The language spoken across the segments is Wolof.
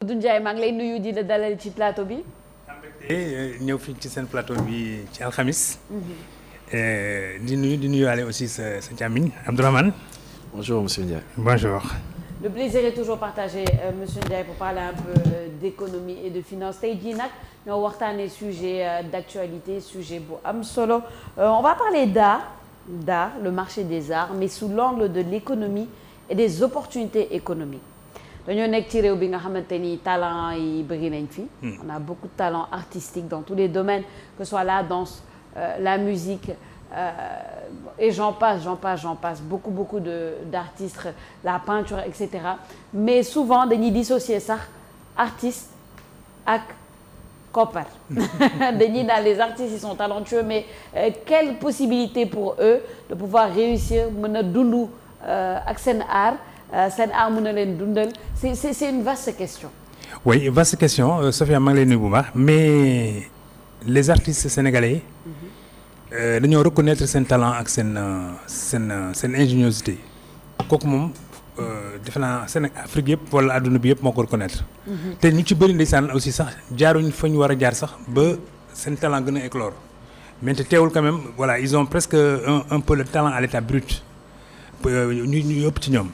Doudou Ndiaye maa ngi lay nuyu di la dalal ci plateau bi. ñëw fii ci seen plateau bi ci alxamis. di nuyuwaale aussi sa càmmiñ Abdourahmane. Bonjour monsieur Ndiaye. Bonjour. Le plaisir est toujours partagé monsieur Ndiaye pour parler un peu d'économie et de finance tey jii nag ñoo waxtaanee sujet d'actualité sujet bu am solo on va parler d'art le marché des arts mais sous l'angle de l'économie et des opportunités économiques. dañoo nekk ci réew bi nga xamante ni talent yi bëri nañ fi. On a beaucoup de talents artistiques dans tous les domaines que ce soit la danse la musique et j'en passe beaucoup d'artistes la peinture et cetera mais souvent dañuy dissocier sax artiste ak koppar dañuy daal les artistes ils sont talentueux mais quelle possibilité pour eux de pouvoir réussir mën a dund ak seen art. seen art mën na leen dundal c'est une vaste question. Oui vaste question Sophia maa ngi lay nuyu bu baax mais les artistes sénégalais dañoo reconnaître seen talent ak seen ingéniosité kooku moom defe naa Sénégal Afrique yëpp wala adduna bi yëpp moo ko reconnaître. te ñu ci bëri ndeysaan aussi sax jaaruñ fa ñu war a jaar sax ba seen talent gën a éclore mais te teewul quand même voilà ils ont presque un peu le talent à l'état brut ñu ëpp ci ñoom.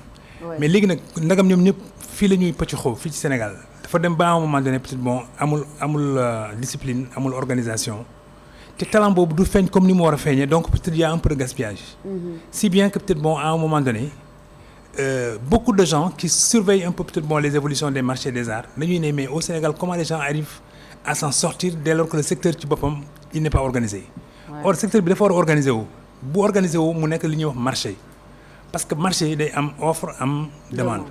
mais léegi nag ndagam ñoom ñëpp fii la ñuy pëcc xaw fii ci Sénégal dafa dem ba à un moment donné peut-être bon amul discipline amul organisation te talent boobu du feeñ comme ni mu war a feeñee donc peut-être y a un peu de gaspillage. Si bien que peut-être bon à un moment donné beaucoup de gens qui surveillent un peu peut-être bon les évolutions des marchés des arts dañuy ne mais au Sénégal comment les gens arrivent à s'en sortir dès lors que le secteur ci boppam il n'est pas organisé. Or secteur bi dafa war a organisé wu bu organisé wu mu nekk li ñuy wax marché. Parce que marché yi day am offre am demande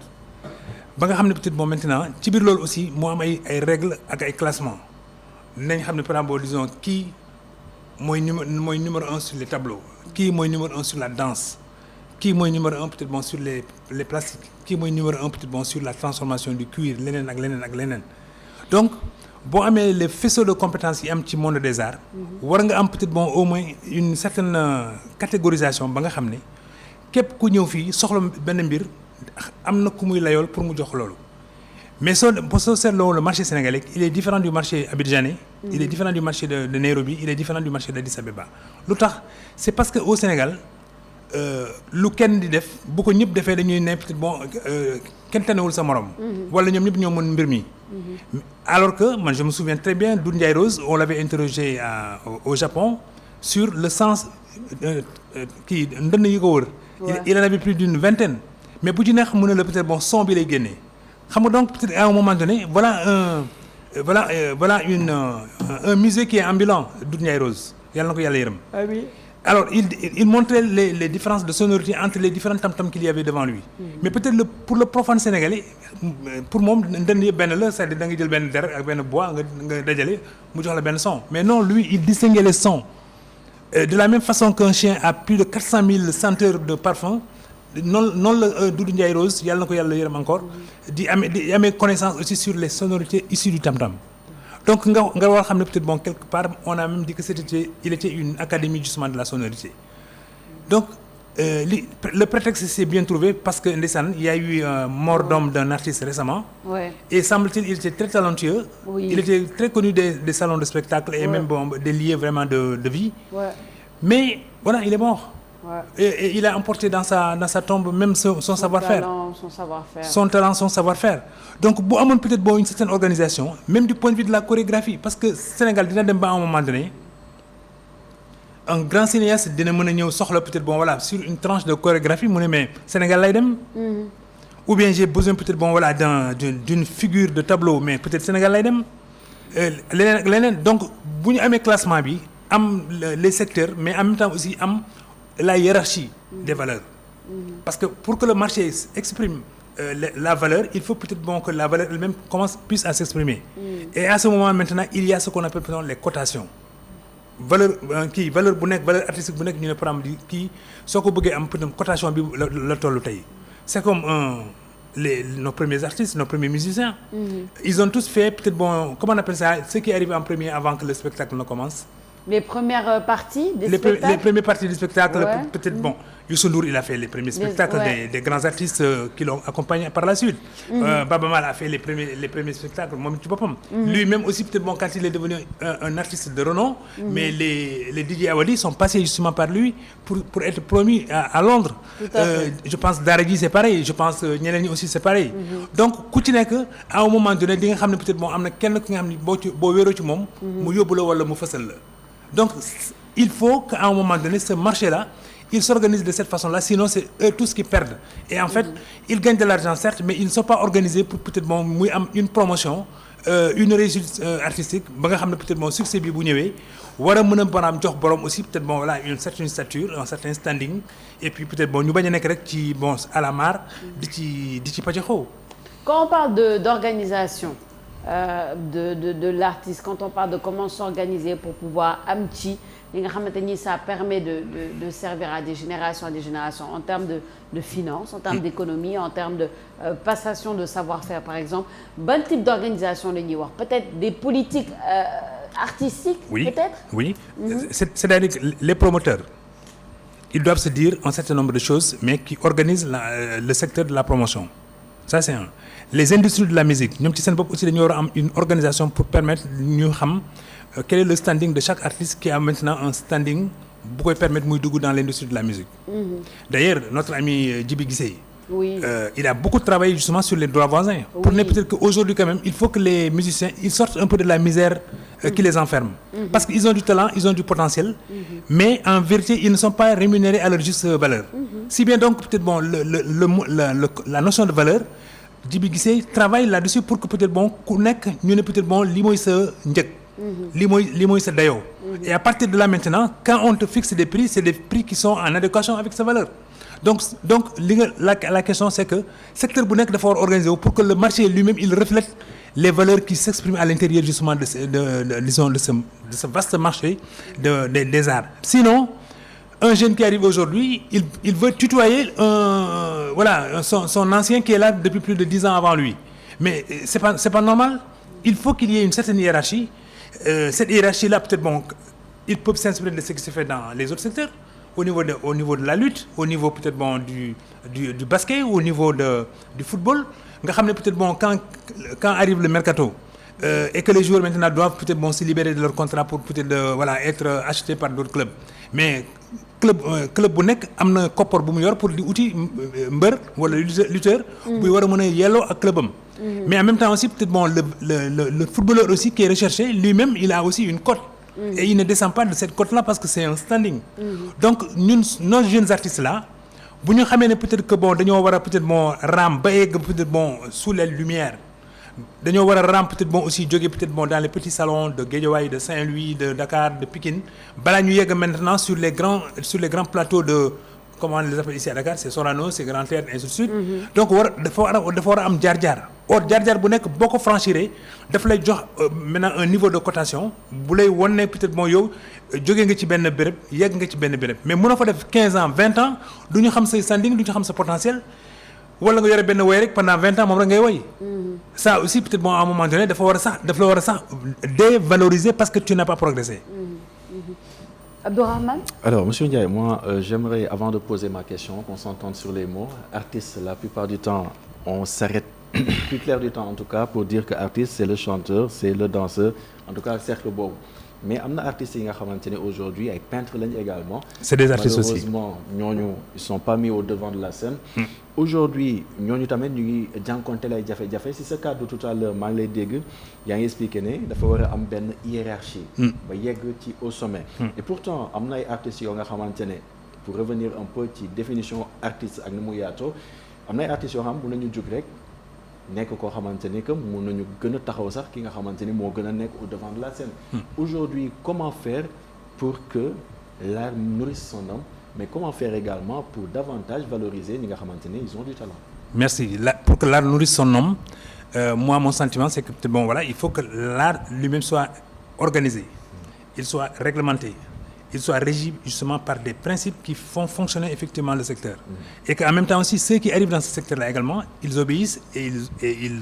ba nga xam ne peut-être bon maintenant ci biir loolu aussi moo am ay règles ak ay classements dinañ xam ne par exemple disons kii mooy numéro 1 sur les tableaux kii mooy numéro 1 sur la danse kii mooy numéro 1 peut-être bon sur les plastiques kii mooy numéro 1 peut-être bon sur la transformation du cuir leneen ak leneen donc boo amee les faisceaux de compétences yi am ci monde des arts war nga am peut-être bon au moins une certaine catégorisation ba nga xam ne képp ku ñëw fii soxla benn mbir am na ku muy layool pour mu jox loolu mais soo seetloo le marché sénégalais il est différent du marché abidjanais il est différent du marché de Nairobi il est différent du marché d'Addis Abeba lu tax c'est parce que au Sénégal lu kenn di def bu ko ñëpp defee dañuy ne peut-être bon kenn tanewul sa morom wala ñoom ñëpp ñoo mën mbir mi alors que man je me souviens très bien Doudou Ndiaye Rose on l'avait interrogé au Japon sur le sens kii ndënd yi ko wër il en avait plus d'une vingtaine mais bu ci neex mu ne la peut-être bon son bi lay génnee xam nga donc peut-être à un moment donné voilà un musée qui est ambulant Doudou Ndiaye Rose yàlla na ko yàlla yërëm. Alors il montrait les différences de sonorité entre les différents tam-tam qu'il y avait devant lui. Mais peut-être pour le profane sénégalais pour moom ndënd yëpp benn la c'est-à-dire da nga jël benn der ak benn bois nga dajale mu jox la benn son mais non lui il distinguait les sons. De la même façon qu'un chien a plus de 400 000 senteurs de parfum noonu la Doudou Ndiaye Rose yàlla na ko yàlla yërëm encore di amee connaissance aussi sur les sonorités issues du tam-tam donc nga war xam ne peut-être bon quelque part on a même dit que il était une académie justement de la sonorité donc le prétexte s'est bien trouvé parce que ndeysaan il y a eu mort d'homme d'un artiste récemment et semble-t-il il était très talentueux il était très connu des salons de spectacle et même bon des lieux vraiment de vie mais voilà il est mort et il a emporté dans sa tombe même son savoir-faire son talent son savoir-faire donc bu amoon peut-être bon une certaine organisation même du point de vue de la chorégraphie parce que Sénégal dina dem ba à un moment donné un grand cinéaste dina mën a ñëw soxla peut-être bon voilà sur une tranche de chorégraphie mu ne mais Sénégal lay dem ou bien j'ai besoin peut-être bon voilà d'une figure de tableau mais peut-être Sénégal lay dem leneen donc bu ñu amee classement bi am les secteurs mais en même temps aussi am la hiérarchie des valeurs parce que pour que le marché exprime la valeur il faut peut-être bon que la valeur elle-même puisse à s'exprimer et à ce moment maintenant il y a ce qu'on appelle les cotations valeur valeur bu nekk valeur artistique bu nekk ñu ne par exemple kii soo ko bëggee am peut-être cotation bi la tollu tey c'est comme nos premiers artistes nos premiers musiciens ils ont tous fait peut-être bon comment on appelle ça ceux qui arrivent en premier avant que le spectacle ne commence Les premières parties des les spectacles. les premières parties du spectacle, Ouais. peut-être bon. Youssou Ndour, il a fait les premiers spectacles ouais. des grands artistes qui l'ont accompagné par la suite. Baba Maal a fait les premiers spectacles, moom ci boppam. Lui-même aussi, peut-être bon, quand il est devenu un artiste de renom, mais les DJ Awadi sont passés justement par lui pour être promis à Londres. Tout à fait. Je pense Daara J c'est pareil, je pense ñeneen ñi aussi c'est pareil. Donc ku ci nekk à un moment donné di nga xam ne peut-être bon am na kenn ki nga xam ne boo wéeroo ci moom. mu yóbbu la wala mu fësal la. Donc il faut qu'à un moment donné ce marché-là ils s'organisent de cette façon-là, sinon c'est eux tous qui perdent. Et en fait, ils gagnent de l'argent certes, mais ils ne sont pas organisés pour peut-être bon muy am une promotion, une réussite artistique ba nga xam ne peut-être bon succès bi bu ñëwee war a mën a maanaam jox borom aussi peut-être bon voilà une certaine stature, un certain standing, et puis peut-être bon ñu bañ a nekk rek ci bon à la marre di ci pàccaxoo. Quand on parle d'organisation de l'artiste, quand on parle de comment s'organiser pour pouvoir am ci li nga xamante ni ça permet de servir à des générations en termes de finances, en termes d'économie, en termes de passation de savoir-faire par exemple, ban type d'organisation la ñuy wax, peut-être des politiques artistiques, peut-être. Oui, c'est-à-dire que les promoteurs ils doivent se dire un certain nombre de choses mais qui organisent le secteur de la promotion. Ça c'est un. Les industries de la musique ñoom ci seen bopp aussi dañu war a am une organisation pour permettre ñu xam quel est le standing de chaque artiste qui a maintenant un standing bu koy permettre muy dugg dans l'industrie de la musique. D'ailleurs notre ami Djibi Guissé il a beaucoup travaillé justement sur les droits voisins pour ne peut-être qu'aujourd'hui quand même il faut que les musiciens ils sortent un peu de la misère qui les enferme parce qu'ils ont du talent, ils ont du potentiel mais en vérité ils ne sont pas rémunérés à leur juste valeur. Si bien donc peut-être bon la notion de valeur Djibi Guissé travaille là-dessus pour que peut-être bon ku nekk ñu ne peut-être bon li mooy sa njëg. li mooy sa dayoo. Et à partir de là maintenant quand on te fixe des prix c'est des prix qui sont en adéquation avec sa valeur. Donc li nga la question c'est que secteur bu nekk dafa war organiser wu pour que le marché lui-même il reflète les valeurs qui s'expriment à l'intérieur justement de ce vaste marché des arts. Sinon un jeune qui arrive aujourd'hui il veut tutoyer son ancien qui est là depuis plus de 10 ans avant lui. Mais c'est pas normal. Il faut qu'il y ait une certaine hiérarchie. Cette hiérarchie-là peut-être bon ils peuvent s'inspirer de ce qui se fait dans les autres secteurs au niveau de la lutte, au niveau peut-être bon du basket, au niveau du football nga xam ne peut-être bon quand arrive le mercato et que les joueurs maintenant doivent peut-être bon se libérer de leur contrat pour peut-être être achetés par d'autres clubs. Mais club bu nekk am na koppar bu mu yor pour di uti mbër wala lutteur buy war a mën a yelloo ak clubam. Mais en même temps aussi peut-être bon le footballeur aussi qui est recherché lui-même il a aussi une cote. Et il ne descend pas de cette cote-là parce que c'est un standing. Donc ñun nos jeunes artistes là bu ñu xamee ne peut-être que bon dañoo war a peut-être bon raam ba yegg peut-être bon sous les lumières. dañoo war a raam peut-être bon aussi jóge peut-être bon dans les petits salons de Guédiawaye, de Saint-Louis, de Dakar, de Pikine balaa ñu yegg maintenant sur les grands plateaux de comment on les appelle ici à Dakar, c'est Sorano, c'est Grand Théâtre, ainsi de suite. Donc dafa war a am jaar-jaar. Or jaar-jaar bu nekk boo ko franchiré daf lay jox maintenant un niveau de cotation bu lay wan ne peut-être bon yow jóge nga ci benn béréb yegg nga ci benn béréb mais mënoo fa def 15 ans 20 ans du ñu xam say standing du ñu xam sa potentiel wala nga yore benn woy rek pendant 20 ans moom rek ngay woy. Ça aussi peut-être bon à un moment donné daf la war a sax dévaloriser parce que tu n'as pas progressé. Abdourahmane? Alors, Monsieur Ndiaye, moi, j'aimerais, avant de poser ma question, qu'on s'entende sur les mots. Artiste, la plupart du temps, on s'arrête, plus clair du temps en tout cas, pour dire que artiste, c'est le chanteur, c'est le danseur, en tout cas, cercle boobu. Mais am na artistes yi nga xamante ne aujourd'hui ay peintres lañu également. C'est des artistes aussi. Malheureusement ñooñu ils sont pas mis au devant de la scène. Aujourd'hui ñooñu tamit ñu ngi jànkonteel ay jafe-jafe si sa cadre tout à l'heure maa ngi lay dégg yaa ngi expliqué ne dafa war a am benn hiérarchie. ba yegg ci au sommet. Et pourtant am na ay artistes yoo nga xamante ne pour revenir un peu ci définition artiste ak ni mu yaatoo am na ay artistes yoo xam mën nañu jóg rek. nekk koo xamante ni que mën nañu gën a taxaw sax ki nga xamante ni moo gën a nekk au devant de la scène. Aujourd'hui comment faire pour que l'art nourrisse son homme mais comment faire également pour davantage valoriser ñi nga xamante ni ils ont du talent. Merci. Pour que l'art nourrisse son homme moi mon sentiment c'est que bon voilà il faut que l'art lui-même soit organisé, il soit réglementé, il soit régi justement par des principes qui font fonctionner effectivement le secteur. Et qu'en même temps aussi, ceux qui arrivent dans ce secteur-là également, ils obéissent et ils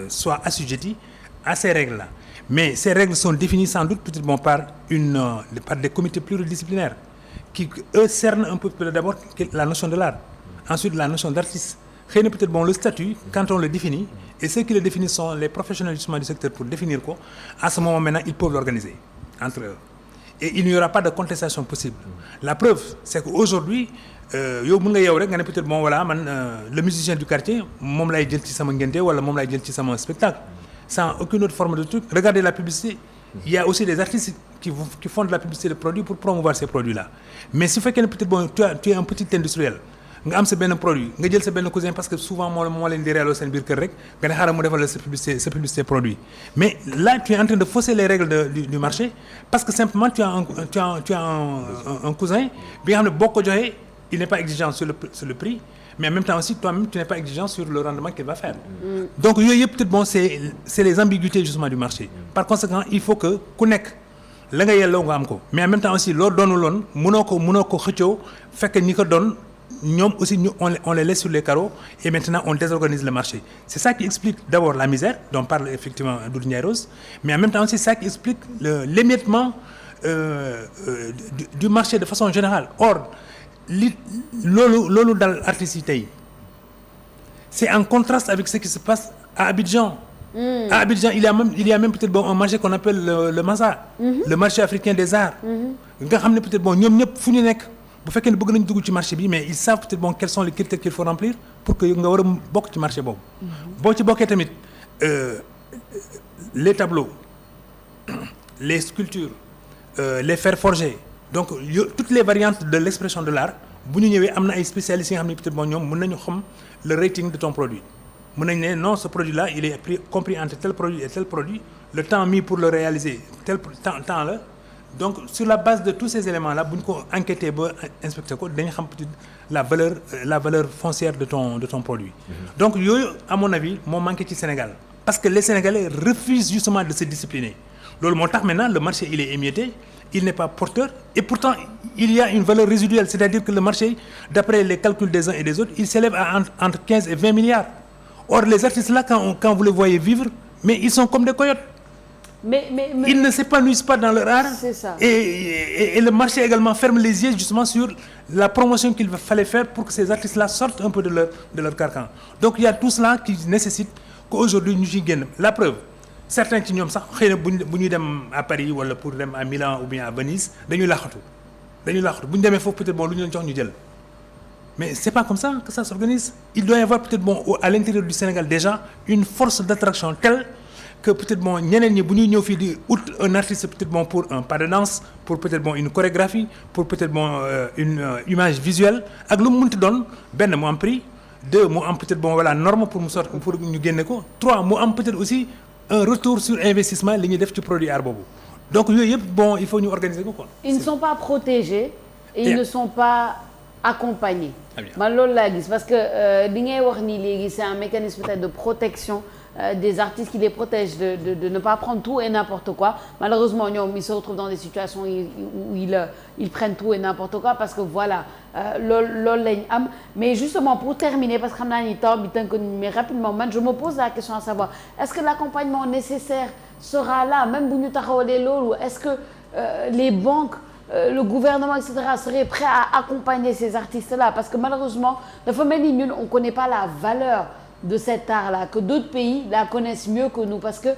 soient assujettis à ces règles-là. Mais ces règles sont définies sans doute peut-être bon par des comités pluridisciplinaires qui eux cernent un peu d'abord la notion de l'art, ensuite la notion d'artiste. Xëy na peut-être bon le statut quand on le définit et ceux qui le définissent sont les professionnels justement du secteur pour définir ko à ce moment maintenant ils peuvent l'organiser entre eux et il n'y aura pas de contestation possible. La preuve c'est qu'aujourd'hui yow mën nga yow rek nga ne peut-être bon voilà man le musicien du quartier moom lay jël ci sama ngénte wala moom lay jël ci sama spectacle sans aucune autre forme de truc. Regardez la publicité. Il y a aussi des artistes qui font de la publicité de produits pour promouvoir ces produits-là. Mais su fekkee ne peut-être bon tu es un petit industriel nga am sa benn produit nga jël sa benn cousin parce que souvent moo leen di reeloo seen biir kër rek nga ne xaaral mu defal la sa publicité produit. Mais là tu es en train de fausser les règles du marché parce que simplement tu as un cousin bi nga xam ne boo ko joxee il n'est pas exigeant sur le prix. Mais en même temps aussi toi-même tu n'es pas exigeant sur le rendement qu'il va faire. Donc yooyu yëpp peut-être bon c'est les ambiguïtés justement du marché. Par conséquent il faut que ku nekk la nga yelloo nga am ko mais en même temps aussi loo doonuloon mënoo ko xëccoo fekk ñi ko doon ñoom aussi on les laisse sur les carreaux et maintenant on désorganise le marché. C'est ça qui explique d'abord la misère dont parle effectivement Doudou Ndiaye Rose mais en même temps aussi c'est ça qui explique l'émiettement du marché de façon générale. Or loolu dal artistes yi tey c'est en contraste avec ce qui se passe à Abidjan. À Abidjan il y a même peut-être bon un marché qu'on appelle le Massa. Le marché africain des arts. nga xam ne peut-être bon ñoom ñëpp fu ñu nekk bu fekkee ne bëgg nañu dugg ci marché bi mais ils savent peut-être bon quels sont les critères qu'il faut remplir pour que nga war a bokk ci marché boobu. boo ci bokkee tamit les tableaux les sculptures les fers forgés. Donc toutes les variantes de l'expression de l'art bu ñu ñëwee am na ay spécialistes yi nga xam ne peut-être bon ñoom mën nañu xam le rating de ton produit mën nañu ne non ce produit-là il est compris entre tel produit et tel produit le temps mis pour le réaliser tel temps la donc sur la base de tous ces éléments-là bu ñu ko enquêter ba inspecter ko dañu xam peut-être la valeur foncière de ton produit. Donc yooyu à mon avis moo manqué ci Sénégal parce que les Sénégalais refusent justement de se discipliner loolu moo tax maintenant le marché il est émietté. Il n'est pas porteur et pourtant il y a une valeur résiduelle, c'est-à-dire que le marché, d'après les calculs des uns et des autres, il s'élève à entre 15 et 20 milliards. Or les artistes là, quand vous les voyez vivre, mais ils sont comme des coyotes. Mais ils ne s'épanouissent pas dans leur art. C'est ça. Et le marché également ferme les yeux justement sur la promotion qu'il fallait faire pour que ces artistes-là sortent un peu de leur carcan. Donc il y a tout cela qui nécessite qu'aujourd'hui ñu ciy génn. La preuve. Certains ci ñoom sax xëy na bu ñuy dem à Paris wala pour dem à Milan ou bien à Venise dañuy laqatu bu ñu demee foofu peut-être bon lu ñu leen jox ñu jël mais c'est pas comme ça que ça s'organise. Il doit y avoir peut-être bon à l'intérieur du Sénégal déjà une force d'attraction telle que peut-être bon ñeneen ñi bu ñuy ñëw fii di ut un artiste peut-être bon pour un pas de danse pour peut-être bon une chorégraphie pour peut-être bon une image visuelle ak lu mu mënti doon benn mu am prix deux mu am peut-être bon voilà norme pour mu sortir pour ñu génne ko trois mu am peut-être aussi un retour sur investissement li ñuy def ci produit art boobu donc yooyu yëpp bon il faut ñu organiser ko quoi. Ils ne sont pas protégés et ils ne sont pas accompagnés. man loolu laa gis parce que li ngay wax nii léegi c'est un mécanisme peut-être de protection des artistes qui les protègent de ne pas prendre tout et n'importe quoi. Malheureusement ñoom ils se retrouvent dans des situations où ils prennent tout et n'importe quoi parce que voilà loolu lañ am. Mais justement pour terminer parce que xam naa ni temps bi tënk mais rapidement man je me pose la question à savoir est-ce que l'accompagnement nécessaire sera là même bu ñu taxawalee loolu est-ce que les banques le gouvernement etc seraient prêts à accompagner ces artistes-là parce que malheureusement dafa mel ni ñun on connaît pas la valeur de cet art-là, que d'autres pays la connaissent mieux que nous. Parce que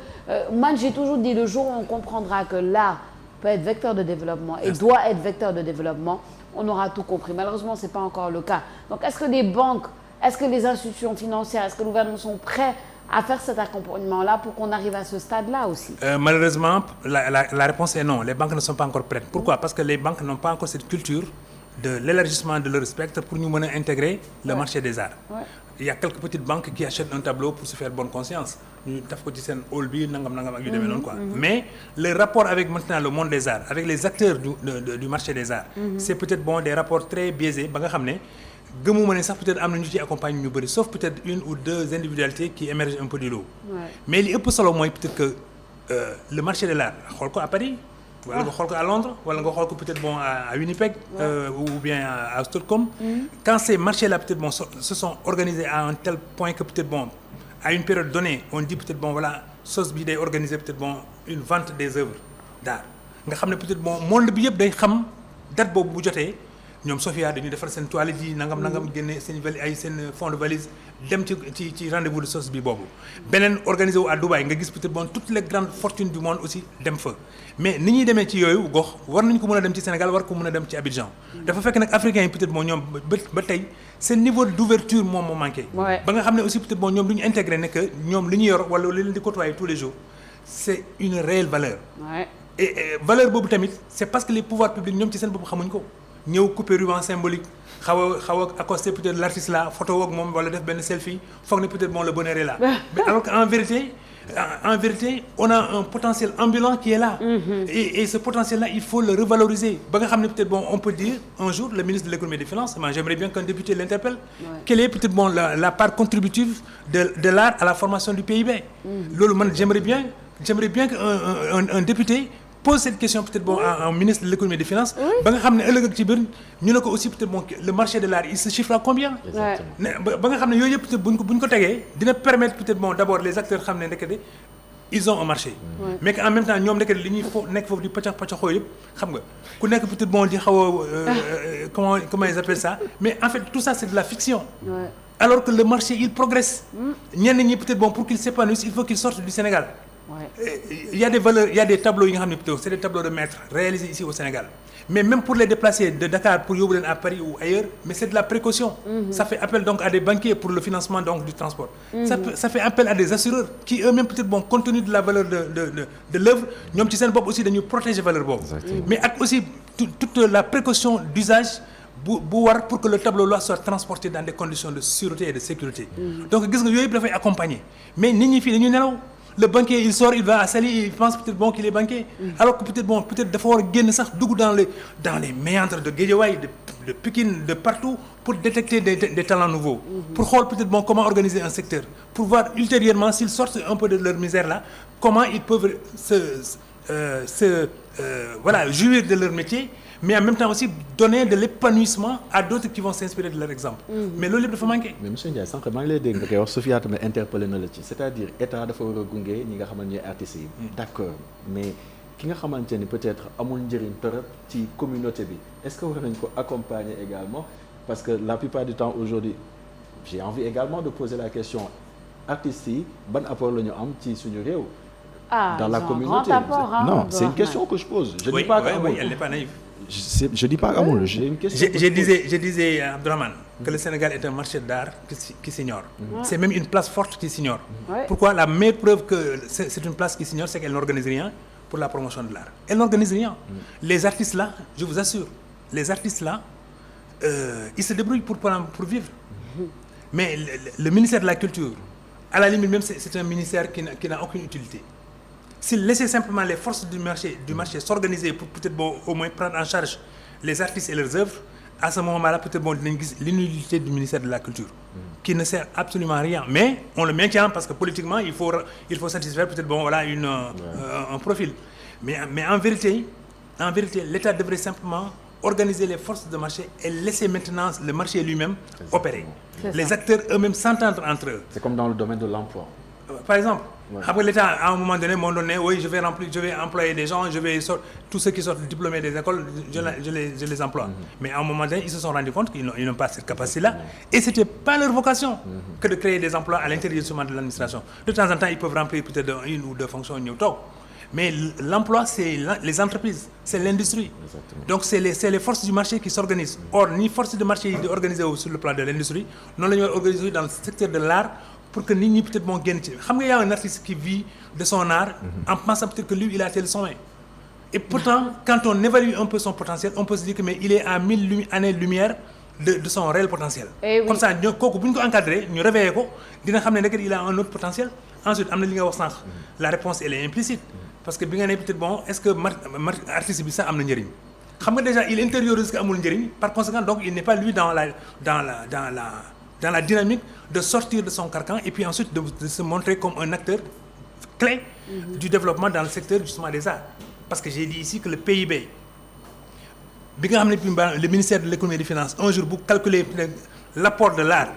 moi, j'ai toujours dit, le jour où on comprendra que l'art peut être vecteur de développement et doit être vecteur de développement, on aura tout compris. Malheureusement, ce n'est pas encore le cas. Donc, est-ce que les banques, est-ce que les institutions financières, est-ce que le gouvernement sont prêts à faire cet accompagnement-là pour qu'on arrive à ce stade-là aussi? Malheureusement, la réponse est non. Les banques ne sont pas encore prêtes. Pourquoi? Parce que les banques n'ont pas encore cette culture de l'élargissement de leur spectre pour nous mener à intégrer le marché des arts. Il y a quelques petites banques qui achètent un tableau pour se faire bonne conscience. Ñu def ko ci seen hall bi nangam ak yu demee noonu quoi. Mais le rapport avec maintenant le monde des arts, avec les acteurs du marché des arts, c'est peut-être bon des rapports très biaisés ba nga xam ne gëmuma ne sax peut-être am na ñu ci accompagne ñu bëri sauf peut-être une ou deux individualités qui émergent un peu du lot. Mais li ëpp solo mooy peut-être que le marché de l'art xool ko à Paris. wala nga xool ko à Londres wala nga xool ko peut-être bon à Winnipeg ou bien à Stockholm. Quand ces marchés-là peut-être bon se sont organisés à un tel point que peut-être bon à une période donnée on dit peut-être bon voilà SOS bi day organiser peut-être bon une vente des œuvres d'art nga xam ne peut-être bon monde bi yëpp day xam date boobu bu jotee ñoom Sofia dañuy defar seen toilette yi nangam génne seen seen fond de valise dem ci rendez-vous de SOS bi boobu. beneen organisé wu à Dubaï nga gis peut-être bon toutes les grandes fortunes du monde aussi dem fa mais ni ñuy demee ci yooyu gox war nañu ko mën a dem ci Sénégal war ko mën a dem ci Abidjan. dafa fekk nag africains yi peut-être bon ñoom ba tey seen niveau d'ouverture moom moo manqué. ba nga xam ne aussi peut-être bon ñoom du ñu intégré ne que ñoom li ñu yor wala li leen di côtoyer tous les jours c'est une réelle valeur. et valeur boobu tamit c'est parce que les pouvoirs publics ñoom ci seen bopp xamuñ ko. ñëw couper ruban symbolique xaw a accosté peut-être l'artiste là photo ak moom wala def benn selfie foog ne peut-être bon le bonheur est là mais alors qu'en vérité on a un potentiel ambulant qui est là et ce potentiel là il faut le revaloriser ba nga xam ne peut-être bon on peut dire un jour le ministre de l'économie et des finances moi j'aimerais bien qu'un député l'interpelle quelle est peut-être bon la part contributive de l'art à la formation du PIB loolu man j'aimerais bien qu'un député pose cette question peut-être bon à un ministre de l'économie et des finances ba nga xam ne ëllëg ak ci biir ñu ne ko aussi peut-être bon le marché de l'art il se chiffre à combien ba nga xam ne yooyu yëpp peut-être buñ ko tegee dina permettre peut-être bon d'abord les acteurs xam ne ndekete ils ont un marché mais qu'en même temps ñoom ndekete li ñuy nekk foofu di paccaxoo yëpp xam nga ku nekk peut-être bon di xaw a comment ils appellent ça mais en fait tout ça c'est de la fiction alors que le marché il progresse ñenn ñi peut-être bon pour qu'ils s'épanouissent il faut qu'ils sortent du Sénégal il y a des valeurs, il y a des tableaux c'est des tableaux de maître réalisés ici au Sénégal mais même pour les déplacer de Dakar pour yóbbu leen à Paris ou ailleurs mais c'est de la précaution ça fait appel donc à des banquiers pour le financement donc du transport ça fait appel à des assureurs qui eux-mêmes peut-être bon compte tenu de la valeur de l'œuvre ñoom ci seen bopp aussi dañuy protéger valeur boobu mais ak aussi toute la précaution d'usage bu war pour que le tableau là soit transporté dans des conditions de sûreté et de sécurité donc gis nga yooyu yëpp dafay accompagner mais nit ñi fii dañuy nelaw le banquier il sort il va à Saly il pense peut-être bon qu'il est banquier alors que peut-être dafa war a génn sax dugg dans les méandres de Guédiawaye de Pikine de partout pour détecter des talents nouveaux pour xool peut-être bon comment organiser un secteur pour voir ultérieurement s'ils sortent un peu de leur misère là comment ils peuvent voilà jouir de leur métier mais en même temps aussi donner de l'épanouissement à d'autres qui vont s'inspirer de leur exemple. mais loolu lépp dafa manqué. mais monsieur Ndiaye sànq maa ngi lay dégg nga koy wax Sofia tamit interpellé na la ci c'est-à-dire état dafa war a gunge ñi nga xamante ne artistes yi. d'accord mais ki nga xamante ni peut-être amul njëriñ torop ci communauté bi est-ce que war nañ ko accompagner également parce que la plupart du temps aujourd'hui j'ai envie également de poser la question artistes yi ban apport la ñu am ci suñu réew. dans la communauté non c'est une question que je pose. Je dis pas que elle n'est pas naïve. Je dis pas amul, j'ai une question. Je disais Abdourahmane que le Sénégal est un marché d'art qui s'ignore. C'est même une place forte qui s'ignore. Pourquoi? La meilleure preuve que c'est une place qui s'ignore, c'est qu'elle n'organise rien pour la promotion de l'art. Elle n'organise rien. Les artistes là, je vous assure, les artistes là, ils se débrouillent pour vivre. Mais le ministère de la Culture, à la limite même, c'est un ministère qui n'a aucune utilité. S'il laissait simplement les forces du marché s'organiser pour peut-être bon, au moins prendre en charge les artistes et leurs œuvres, à ce moment-là, peut-être bon, l'inutilité du ministère de la Culture, qui ne sert absolument à rien. Mais on le maintient parce que politiquement, il faut satisfaire peut-être bon, voilà, un profil. Mais en vérité, l'État devrait simplement organiser les forces de marché et laisser maintenant le marché lui-même opérer. Les acteurs eux-mêmes s'entendre entre eux. C'est comme dans le domaine de l'emploi. Par exemple, après l'État, à un moment donné, oui, je vais employer des gens, tous ceux qui sortent diplômés des écoles, je les emploie. Mais à un moment donné, ils se sont rendus compte qu'ils n'ont pas cette capacité-là. Et ce n'était pas leur vocation que de créer des emplois à l'intérieur seulement de l'administration. De temps en temps, ils peuvent remplir peut-être une ou deux fonctions. Mais l'emploi, c'est les entreprises, c'est l'industrie. Donc, c'est les forces du marché qui s'organisent. Or, ni forces de marché organisées sur le plan de l'industrie, non les organisées dans le secteur de l'art, pour que nit ñi peut-être moo génn ci xam nga y a un artiste qui vit de son art en pensant peut-être que lui il a tel sommet et pourtant quand on évalue un peu son potentiel on peut se dire que mais il est à 1000 années-lumière de son réel potentiel comme ça kooku bu ñu ko encadré ñu réveillé ko dina xam ne rek il a un autre potentiel ensuite am na li nga wax sànq la réponse elle est implicite parce que bi nga ne peut-être bon est-ce que artiste bi sax am na njëriñ xam nga déjà il intériorise que amul njëriñ par conséquent donc il n'est pas lui dans la dynamique de sortir de son carcan et puis ensuite de se montrer comme un acteur clé du développement dans le secteur justement des arts. Parce que j'ai dit ici que le PIB, le ministère de l'économie et des finances, un jour, vous calculez l'apport de l'art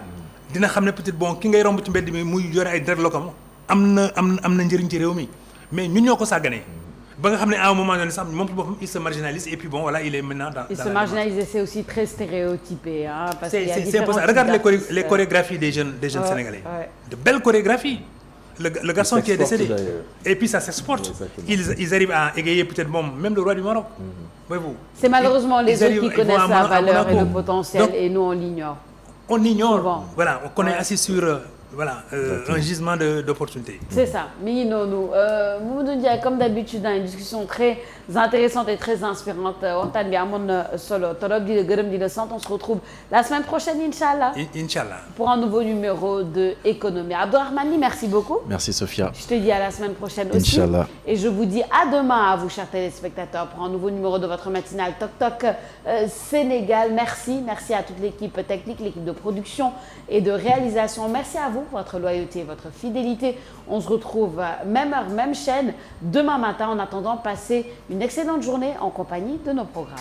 dina xam ne peut-être bon ki ngay romb ci mbedd mi muy yore ay dreadlockam am na njëriñ ci réew mi mais ñun ñoo ko sàgganee ba nga xam ne à un moment donné sax moom ci boppam il se marginalise et puis bon voilà il est maintenant dans il se marginalise, c'est aussi très stéréotypé hein, parce qu'il y a c'est un peu ça. Regarde les chorégraphies des jeunes sénégalais. De belles chorégraphies. Le garçon qui est décédé. Et puis ça s'exporte. Ils arrivent à égayer peut-être même le roi du Maroc. Voyez-vous. C'est malheureusement les autres qui connaissent la valeur et le potentiel. Donc, et nous on l'ignore. On ignore. Voilà, on connaît assez sur un gisement d'opportunités. C'est ça. Mais non, Mamadou Ndiaye, comme d'habitude, dans une discussion très intéressante et très inspirante. Waxtaan bi amoon na solo torop di la gërëm di la sant. On se retrouve la semaine prochaine, Inch'Allah. Inch'Allah. Pour un nouveau numéro de Économie. Abdourahmane, merci beaucoup. Merci Sophia. Je te dis à la semaine prochaine aussi. Inch'Allah. Et je vous dis à demain, à vous, chers téléspectateurs, pour un nouveau numéro de votre matinale Toc Toc Sénégal. Merci à toute l'équipe technique, l'équipe de production et de réalisation. Merci à vous, votre loyauté, votre fidélité. On se retrouve même heure, même chaîne demain matin. En attendant, passez une excellente journée en compagnie de nos programmes.